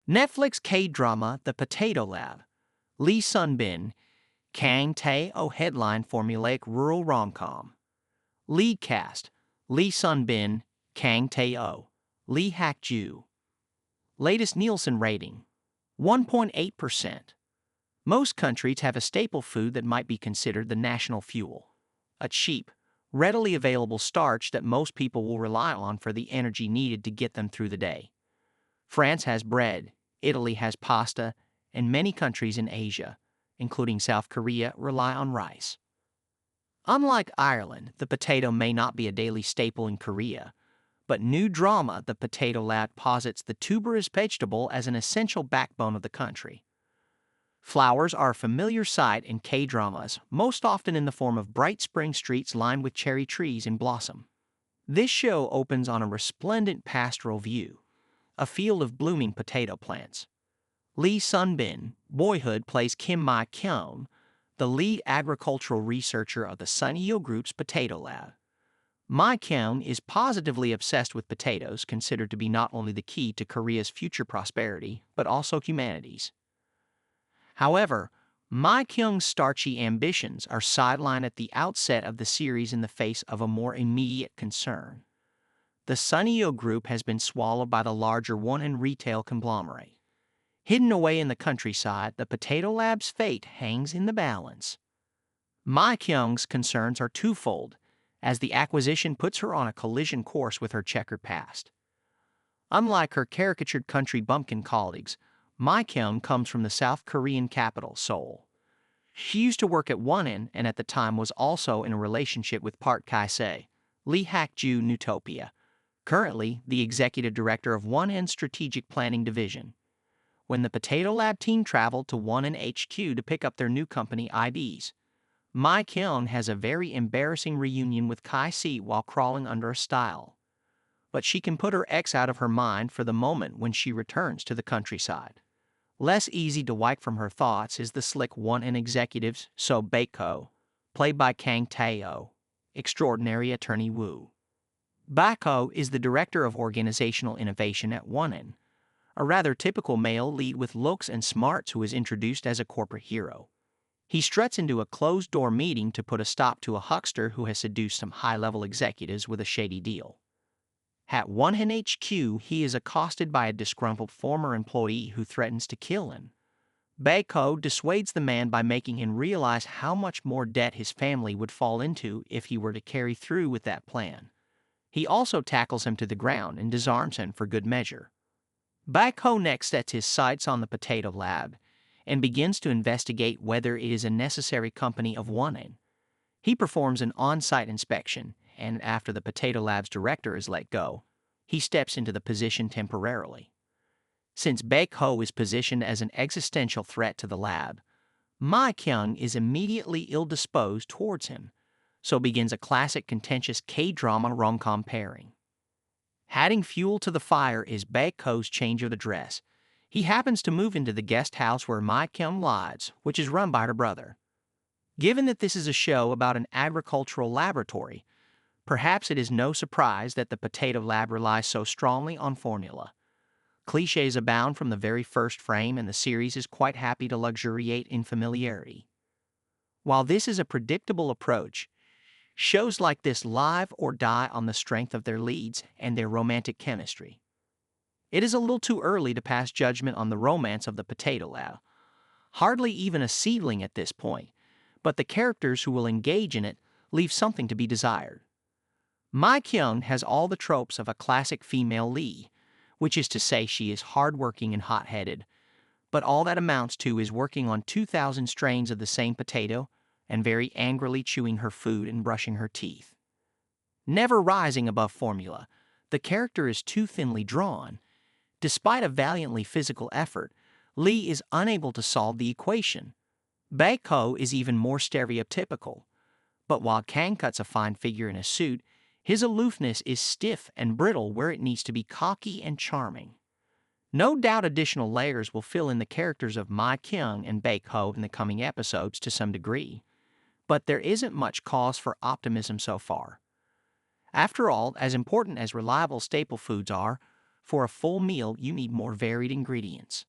Netflix K-drama The Potato Lab. Lee Sun-bin, Kang Tae-oh headline formulaic rural romcom. Lead cast: Lee Sun-bin, Kang Tae-oh, Lee Hak-joo. Latest Nielsen rating: 1.8%. Most countries have a staple food that might be considered the national fuel. A cheap, readily available starch that most people will rely on for the energy needed to get them through the day. France has bread, Italy has pasta, and many countries in Asia, including South Korea, rely on rice. Unlike Ireland, the potato may not be a daily staple in Korea, but new drama The Potato Lab posits the tuberous vegetable as an essential backbone of the country. Flowers are a familiar sight in K-dramas, most often in the form of bright spring streets lined with cherry trees in blossom. This show opens on a resplendent pastoral view, a field of blooming potato plants. Lee Sun-bin, Boyhood, plays Kim Mi-kyung, the lead agricultural researcher of the Sun-il Group's Potato Lab. Mi-kyung is positively obsessed with potatoes, considered to be not only the key to Korea's future prosperity, but also humanity's. However, Mi-kyung's starchy ambitions are sidelined at the outset of the series in the face of a more immediate concern. The Sun-il Group has been swallowed by the larger Won retail conglomerate. Hidden away in the countryside, the Potato Lab's fate hangs in the balance. Mi-kyung's concerns are twofold, as the acquisition puts her on a collision course with her checkered past. Unlike her caricatured country bumpkin colleagues, Mi-kyung comes from the South Korean capital, Seoul. She used to work at Won and at the time was also in a relationship with Park Kae-se, Lee Hak-joo Newtopia, currently the executive director of Won Strategic Planning Division. When the Potato Lab team traveled to Won HQ to pick up their new company IDs, Mi-kyung has a very embarrassing reunion with Kae-se while crawling under a stile. But she can put her ex out of her mind for the moment when she returns to the countryside. Less easy to wipe from her thoughts is the slick Won executive So Baek-ho, played by Kang Tae-oh, extraordinary attorney Woo. Baek-ho is the director of organizational innovation at Won, a rather typical male lead with looks and smarts who is introduced as a corporate hero. He struts into a closed-door meeting to put a stop to a huckster who has seduced some high-level executives with a shady deal. At Won HQ, he is accosted by a disgruntled former employee who threatens to kill him. Baek-ho dissuades the man by making him realize how much more debt his family would fall into if he were to carry through with that plan. He also tackles him to the ground and disarms him for good measure. Baek-ho next sets his sights on the Potato Lab and begins to investigate whether it is a necessary company of Won. He performs an on-site inspection, and after the Potato Lab's director is let go, he steps into the position temporarily. Since Baek-ho is positioned as an existential threat to the lab, Mi-kyung is immediately ill-disposed towards him, so begins a classic contentious K-drama rom-com pairing. Adding fuel to the fire is Baek-ho's change of address. He happens to move into the guest house where Mi-kyung lives, which is run by her brother. Given that this is a show about an agricultural laboratory, perhaps it is no surprise that the Potato Lab relies so strongly on formula. Clichés abound from the very first frame, and the series is quite happy to luxuriate in familiarity. While this is a predictable approach, shows like this live or die on the strength of their leads and their romantic chemistry. It is a little too early to pass judgment on the romance of the Potato Lab, hardly even a seedling at this point, but the characters who will engage in it leave something to be desired. Mi-kyung has all the tropes of a classic female Lee, which is to say she is hardworking and hot-headed, but all that amounts to is working on 2,000 strains of the same potato and very angrily chewing her food and brushing her teeth. Never rising above formula, the character is too thinly drawn. Despite a valiantly physical effort, Lee is unable to solve the equation. Baek-ho is even more stereotypical, but while Kang cuts a fine figure in a suit, his aloofness is stiff and brittle where it needs to be cocky and charming. No doubt additional layers will fill in the characters of Mi-kyung and Baek-ho in the coming episodes to some degree, but there isn't much cause for optimism so far. After all, as important as reliable staple foods are, For a full meal, you need more varied ingredients.